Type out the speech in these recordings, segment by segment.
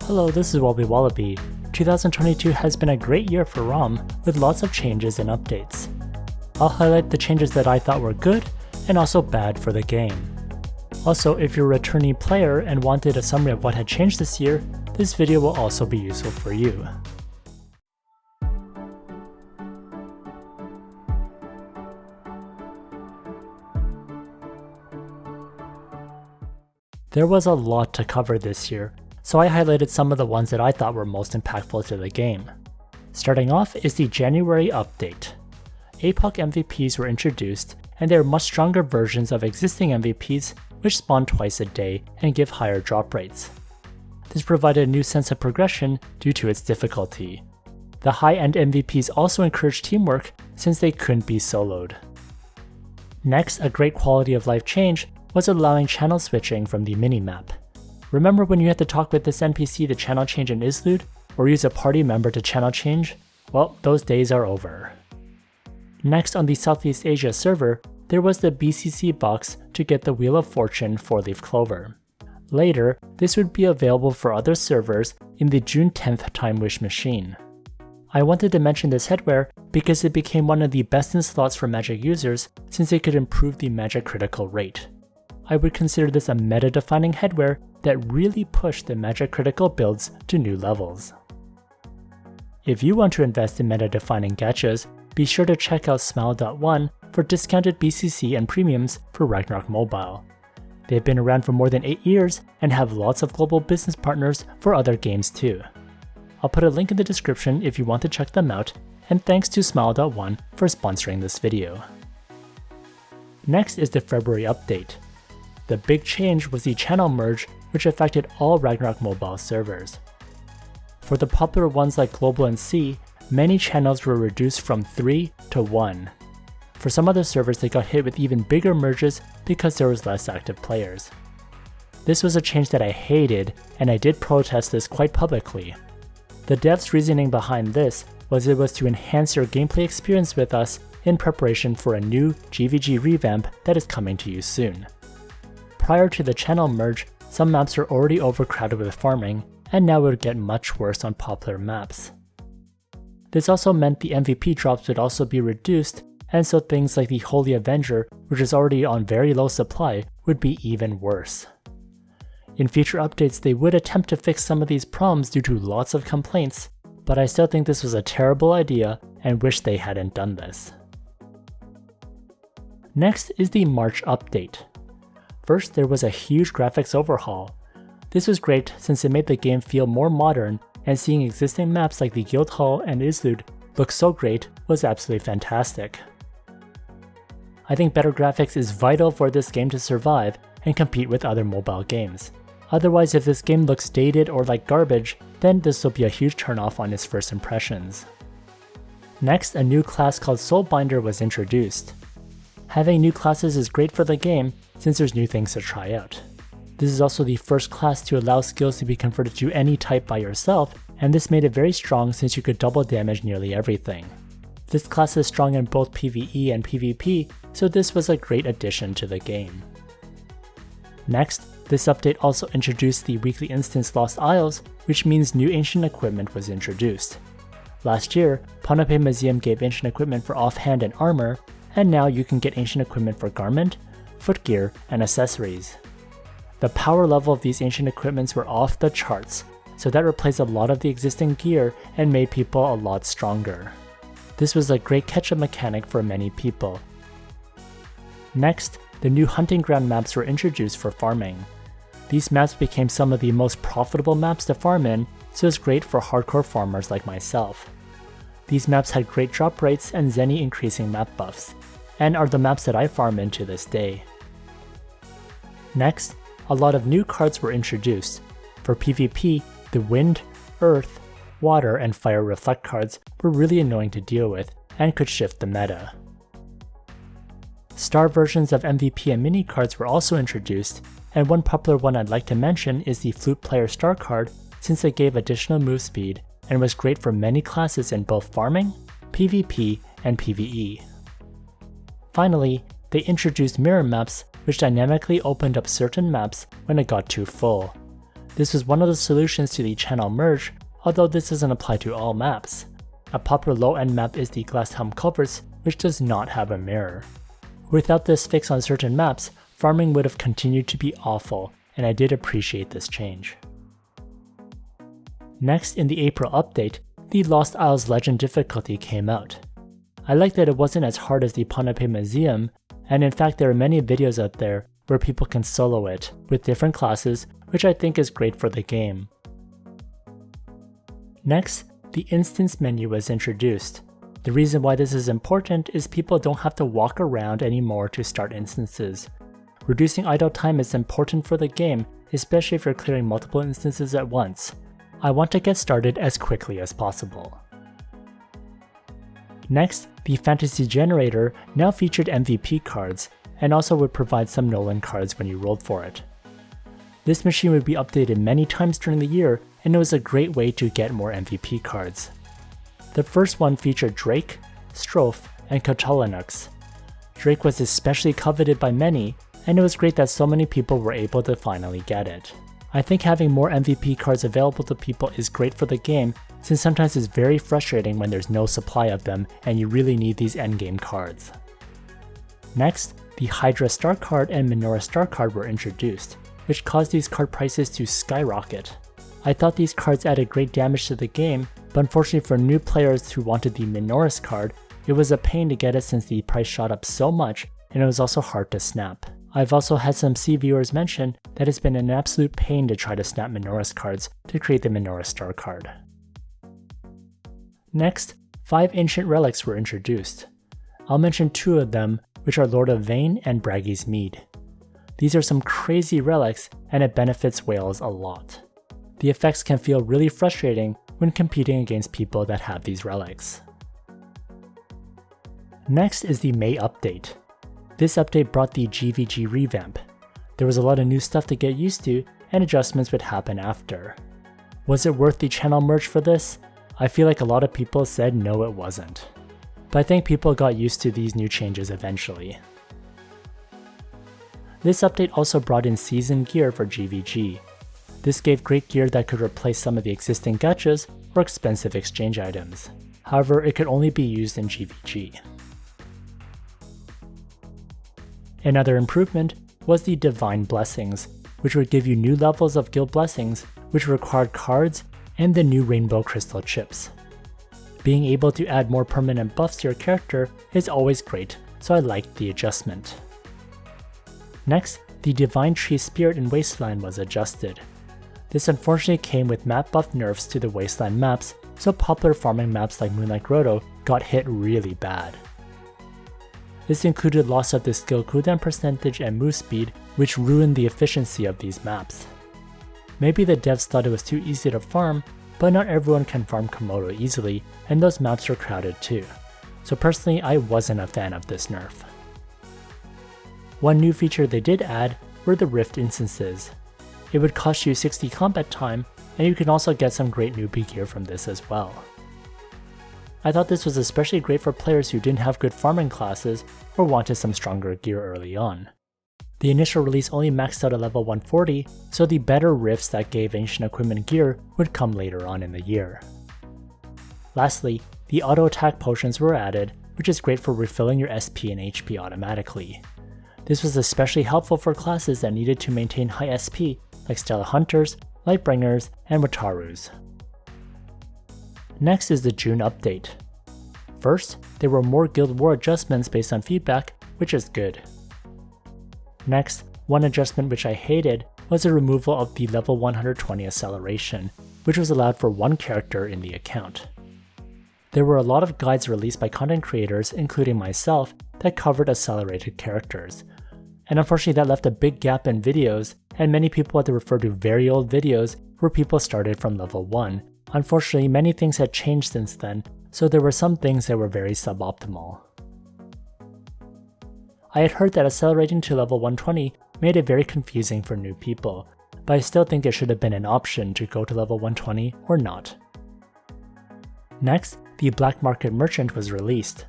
Hello, this is WobblyWallaby. 2022 has been a great year for ROM, with lots of changes and updates. I'll highlight the changes that I thought were good, and also bad for the game. Also, if you're a returning player and wanted a summary of what had changed this year, this video will also be useful for you. There was a lot to cover this year, so I highlighted some of the ones that I thought were most impactful to the game. Starting off is the January update. APOC MVPs were introduced, and they are much stronger versions of existing MVPs which spawn twice a day and give higher drop rates. This provided a new sense of progression due to its difficulty. The high-end MVPs also encouraged teamwork since they couldn't be soloed. Next, a great quality of life change was allowing channel switching from the minimap. Remember when you had to talk with this NPC to channel change in Islude, or use a party member to channel change? Well, those days are over. Next, on the Southeast Asia server, there was the BCC box to get the Wheel of Fortune 4-leaf clover. Later, this would be available for other servers in the June 10th Time Wish machine. I wanted to mention this headwear because it became one of the best in slots for magic users since it could improve the magic critical rate. I would consider this a meta-defining headwear that really pushed the magic critical builds to new levels. If you want to invest in meta-defining gachas, be sure to check out Smile.one for discounted BCC and premiums for Ragnarok Mobile. They've been around for more than 8 years and have lots of global business partners for other games too. I'll put a link in the description if you want to check them out, and thanks to Smile.one for sponsoring this video. Next is the February update. The big change was the channel merge, which affected all Ragnarok Mobile servers. For the popular ones like Global and Sea, many channels were reduced from 3 to 1. For some other servers, they got hit with even bigger merges because there was less active players. This was a change that I hated, and I did protest this quite publicly. The devs' reasoning behind this was it was to enhance your gameplay experience with us in preparation for a new GvG revamp that is coming to you soon. Prior to the channel merge, some maps were already overcrowded with farming, and now it would get much worse on popular maps. This also meant the MVP drops would also be reduced, and so things like the Holy Avenger, which is already on very low supply, would be even worse. In future updates, they would attempt to fix some of these problems due to lots of complaints, but I still think this was a terrible idea and wish they hadn't done this. Next is the March update. First, there was a huge graphics overhaul. This was great since it made the game feel more modern, and seeing existing maps like the Guildhall and Islude look so great was absolutely fantastic. I think better graphics is vital for this game to survive and compete with other mobile games. Otherwise, if this game looks dated or like garbage, then this will be a huge turnoff on its first impressions. Next, a new class called Soulbinder was introduced. Having new classes is great for the game since there's new things to try out. This is also the first class to allow skills to be converted to any type by yourself, and this made it very strong since you could double damage nearly everything. This class is strong in both PvE and PvP, so this was a great addition to the game. Next, this update also introduced the weekly instance Lost Isles, which means new ancient equipment was introduced. Last year, Ponape Museum gave ancient equipment for offhand and armor, and now you can get ancient equipment for garment, footgear, and accessories. The power level of these ancient equipments were off the charts, so that replaced a lot of the existing gear and made people a lot stronger. This was a great catch-up mechanic for many people. Next, the new hunting ground maps were introduced for farming. These maps became some of the most profitable maps to farm in, so it's great for hardcore farmers like myself. These maps had great drop rates and Zenny increasing map buffs, and are the maps that I farm in to this day. Next, a lot of new cards were introduced. For PvP, the Wind, Earth, Water, and Fire Reflect cards were really annoying to deal with and could shift the meta. Star versions of MVP and mini cards were also introduced, and one popular one I'd like to mention is the Flute Player Star card since it gave additional move speed and was great for many classes in both farming, PvP, and PvE. Finally, they introduced mirror maps, which dynamically opened up certain maps when it got too full. This was one of the solutions to the channel merge, although this doesn't apply to all maps. A popular low-end map is the Glass Helm Culprits, which does not have a mirror. Without this fix on certain maps, farming would have continued to be awful, and I did appreciate this change. Next, in the April update, the Lost Isles Legend difficulty came out. I like that it wasn't as hard as the Ponape Museum, and in fact there are many videos out there where people can solo it with different classes, which I think is great for the game. Next, the instance menu was introduced. The reason why this is important is people don't have to walk around anymore to start instances. Reducing idle time is important for the game, especially if you're clearing multiple instances at once. I want to get started as quickly as possible. Next, the Fantasy Generator now featured MVP cards, and also would provide some Nolan cards when you rolled for it. This machine would be updated many times during the year, and it was a great way to get more MVP cards. The first one featured Drake, Strophe, and Catalanux. Drake was especially coveted by many, and it was great that so many people were able to finally get it. I think having more MVP cards available to people is great for the game, since sometimes it's very frustrating when there's no supply of them and you really need these endgame cards. Next, the Hydra Star card and Menorah Star card were introduced, which caused these card prices to skyrocket. I thought these cards added great damage to the game, but unfortunately for new players who wanted the Menorah card, it was a pain to get it since the price shot up so much and it was also hard to snap. I've also had some C viewers mention that it's been an absolute pain to try to snap Menorah cards to create the Menorah Star card. Next, 5 ancient relics were introduced. I'll mention 2 of them, which are Lord of Vane and Braggy's Mead. These are some crazy relics and it benefits whales a lot. The effects can feel really frustrating when competing against people that have these relics. Next is the May update. This update brought the GvG revamp. There was a lot of new stuff to get used to, and adjustments would happen after. Was it worth the channel merge for this? I feel like a lot of people said no it wasn't. But I think people got used to these new changes eventually. This update also brought in season gear for GvG. This gave great gear that could replace some of the existing gachas or expensive exchange items. However, it could only be used in GvG. Another improvement was the Divine Blessings, which would give you new levels of guild blessings, which required cards and the new rainbow crystal chips. Being able to add more permanent buffs to your character is always great, so I liked the adjustment. Next, the Divine Tree Spirit in Wasteland was adjusted. This unfortunately came with map buff nerfs to the Wasteland maps, so popular farming maps like Moonlight Grotto got hit really bad. This included loss of the skill cooldown percentage and move speed, which ruined the efficiency of these maps. Maybe the devs thought it was too easy to farm, but not everyone can farm Komodo easily, and those maps are crowded too. So personally, I wasn't a fan of this nerf. One new feature they did add were the Rift instances. It would cost you 60 combat time, and you can also get some great newbie gear from this as well. I thought this was especially great for players who didn't have good farming classes or wanted some stronger gear early on. The initial release only maxed out at level 140, so the better rifts that gave ancient equipment gear would come later on in the year. Lastly, the auto attack potions were added, which is great for refilling your SP and HP automatically. This was especially helpful for classes that needed to maintain high SP like Stella Hunters, Lightbringers, and Watarus. Next is the June update. First, there were more Guild War adjustments based on feedback, which is good. Next, one adjustment which I hated was the removal of the level 120 acceleration, which was allowed for one character in the account. There were a lot of guides released by content creators, including myself, that covered accelerated characters. And unfortunately that left a big gap in videos, and many people had to refer to very old videos where people started from level 1. Unfortunately, many things had changed since then, so there were some things that were very suboptimal. I had heard that accelerating to level 120 made it very confusing for new people, but I still think it should have been an option to go to level 120 or not. Next, the Black Market Merchant was released.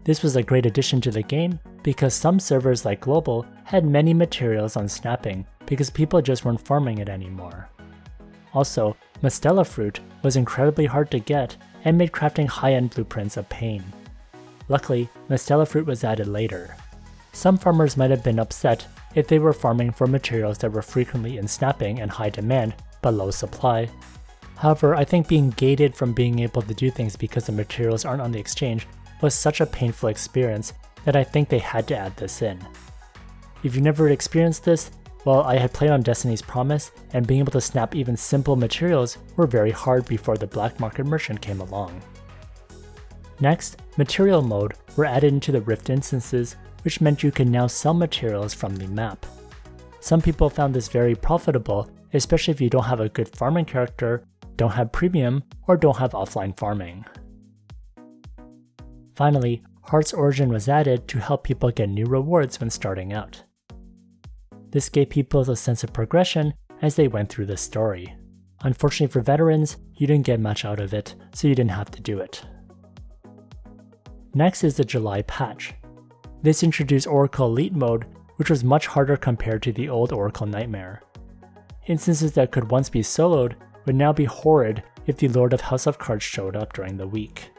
This was a great addition to the game because some servers like Global had many materials on snapping because people just weren't farming it anymore. Also, Mistela fruit was incredibly hard to get and made crafting high-end blueprints a pain. Luckily, Mistela fruit was added later. Some farmers might have been upset if they were farming for materials that were frequently in snapping and high demand but low supply. However, I think being gated from being able to do things because the materials aren't on the exchange was such a painful experience that I think they had to add this in. If you never experienced this, well, I had played on Destiny's Promise, and being able to snap even simple materials were very hard before the black market merchant came along. Next, material mode were added into the Rift instances, which meant you can now sell materials from the map. Some people found this very profitable, especially if you don't have a good farming character, don't have premium, or don't have offline farming. Finally, Heart's Origin was added to help people get new rewards when starting out. This gave people a sense of progression as they went through the story. Unfortunately for veterans, you didn't get much out of it, so you didn't have to do it. Next is the July patch. This introduced Oracle Elite mode, which was much harder compared to the old Oracle Nightmare. Instances that could once be soloed would now be horrid if the Lord of House of Cards showed up during the week.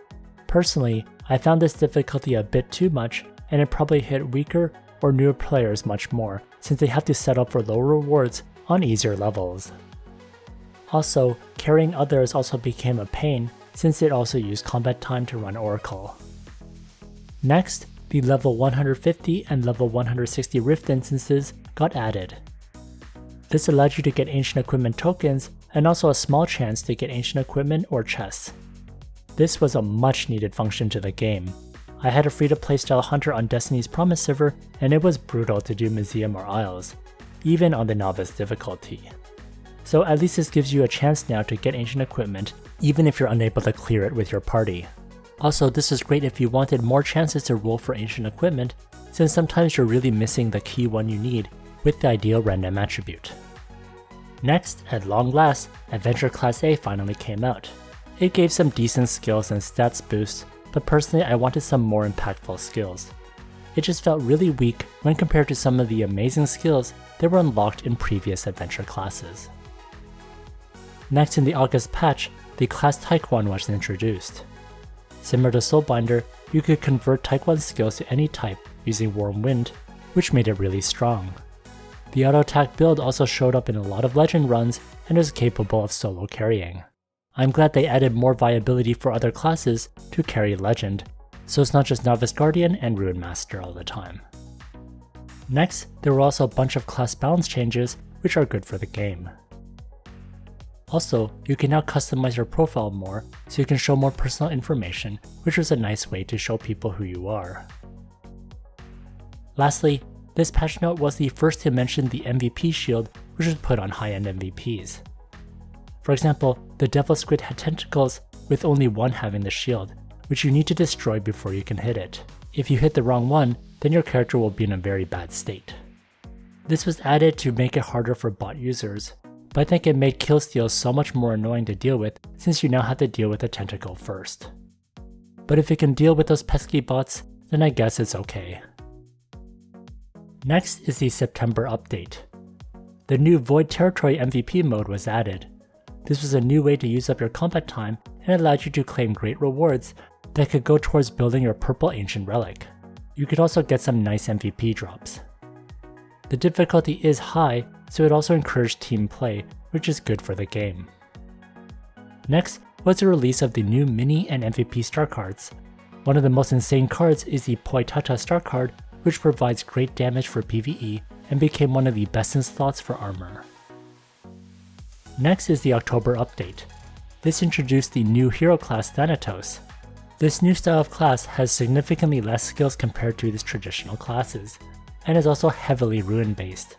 Personally, I found this difficulty a bit too much, and it probably hit weaker or newer players much more, since they have to settle for lower rewards on easier levels. Also, carrying others also became a pain, since it also used combat time to run Oracle. Next, the level 150 and level 160 Rift instances got added. This allowed you to get ancient equipment tokens and also a small chance to get ancient equipment or chests. This was a much needed function to the game. I had a free-to-play style hunter on Destiny's Promise server, and it was brutal to do Museum or Isles, even on the novice difficulty. So at least this gives you a chance now to get ancient equipment, even if you're unable to clear it with your party. Also, this is great if you wanted more chances to roll for ancient equipment, since sometimes you're really missing the key one you need with the ideal random attribute. Next, at long last, Adventure Class A finally came out. It gave some decent skills and stats boosts, but personally I wanted some more impactful skills. It just felt really weak when compared to some of the amazing skills that were unlocked in previous adventure classes. Next in the August patch, the class Taekwon was introduced. Similar to Soulbinder, you could convert Taekwon's skills to any type using Warm Wind, which made it really strong. The auto attack build also showed up in a lot of legend runs and is capable of solo carrying. I'm glad they added more viability for other classes to carry Legend, so it's not just Novice Guardian and Rune Master all the time. Next, there were also a bunch of class balance changes, which are good for the game. Also, you can now customize your profile more, so you can show more personal information, which was a nice way to show people who you are. Lastly, this patch note was the first to mention the MVP shield, which was put on high-end MVPs. For example, the Devil Squid had tentacles, with only one having the shield, which you need to destroy before you can hit it. If you hit the wrong one, then your character will be in a very bad state. This was added to make it harder for bot users, but I think it made killsteals so much more annoying to deal with since you now have to deal with the tentacle first. But if it can deal with those pesky bots, then I guess it's okay. Next is the September update. The new Void Territory MVP mode was added. This was a new way to use up your combat time and allowed you to claim great rewards that could go towards building your purple ancient relic. You could also get some nice MVP drops. The difficulty is high, so it also encouraged team play, which is good for the game. Next was the release of the new mini and MVP star cards. One of the most insane cards is the Poitata star card, which provides great damage for PvE and became one of the best in slots for armor. Next is the October update. This introduced the new hero class Thanatos. This new style of class has significantly less skills compared to its traditional classes, and is also heavily rune based.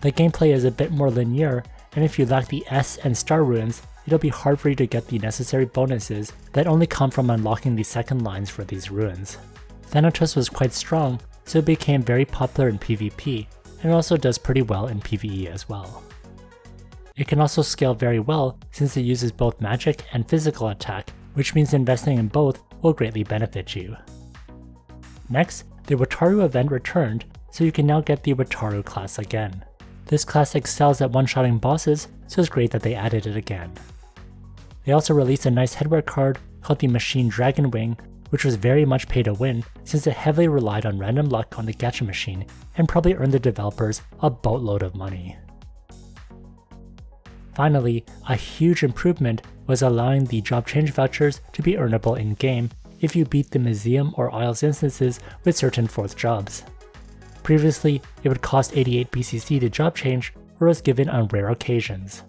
The gameplay is a bit more linear, and if you lack the S and star runes, it'll be hard for you to get the necessary bonuses that only come from unlocking the second lines for these runes. Thanatos was quite strong, so it became very popular in PvP, and also does pretty well in PvE as well. It can also scale very well since it uses both magic and physical attack, which means investing in both will greatly benefit you. Next, the Wataru event returned, so you can now get the Wataru class again. This class excels at one-shotting bosses, so it's great that they added it again. They also released a nice headwear card called the Machine Dragon Wing, which was very much pay to win since it heavily relied on random luck on the gacha machine and probably earned the developers a boatload of money. Finally, a huge improvement was allowing the job change vouchers to be earnable in-game if you beat the museum or Isles instances with certain 4th jobs. Previously, it would cost 88 BCC to job change or was given on rare occasions.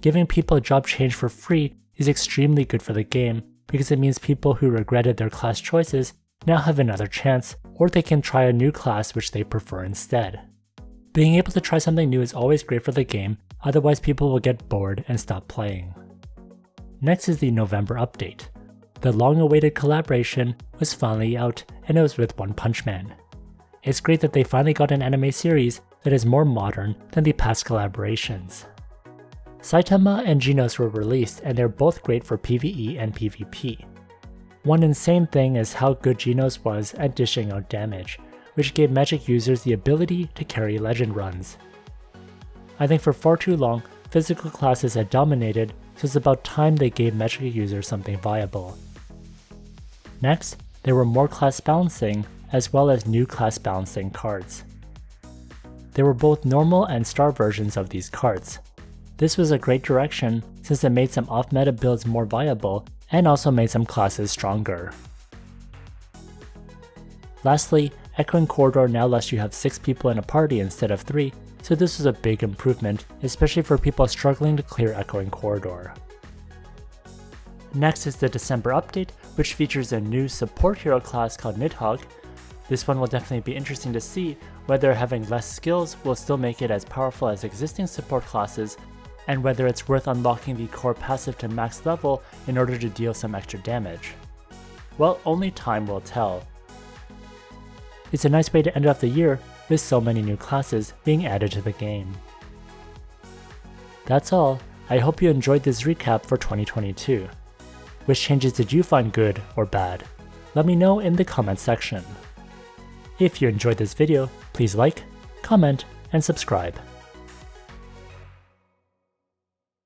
Giving people a job change for free is extremely good for the game because it means people who regretted their class choices now have another chance, or they can try a new class which they prefer instead. Being able to try something new is always great for the game, otherwise people will get bored and stop playing. Next is the November update. The long-awaited collaboration was finally out, and it was with One Punch Man. It's great that they finally got an anime series that is more modern than the past collaborations. Saitama and Genos were released, and they're both great for PvE and PvP. One insane thing is how good Genos was at dishing out damage, which gave Magic users the ability to carry legend runs. I think for far too long, physical classes had dominated, so it's about time they gave Magic users something viable. Next, there were more class balancing, as well as new class balancing cards. There were both normal and star versions of these cards. This was a great direction since it made some off-meta builds more viable and also made some classes stronger. Lastly, Echoing Corridor now lets you have 6 people in a party instead of 3, so this was a big improvement, especially for people struggling to clear Echoing Corridor. Next is the December update, which features a new support hero class called Nidhogg. This one will definitely be interesting to see whether having less skills will still make it as powerful as existing support classes, and whether it's worth unlocking the core passive to max level in order to deal some extra damage. Well, only time will tell. It's a nice way to end off the year with so many new classes being added to the game. That's all. I hope you enjoyed this recap for 2022. Which changes did you find good or bad? Let me know in the comments section. If you enjoyed this video, please like, comment, and subscribe.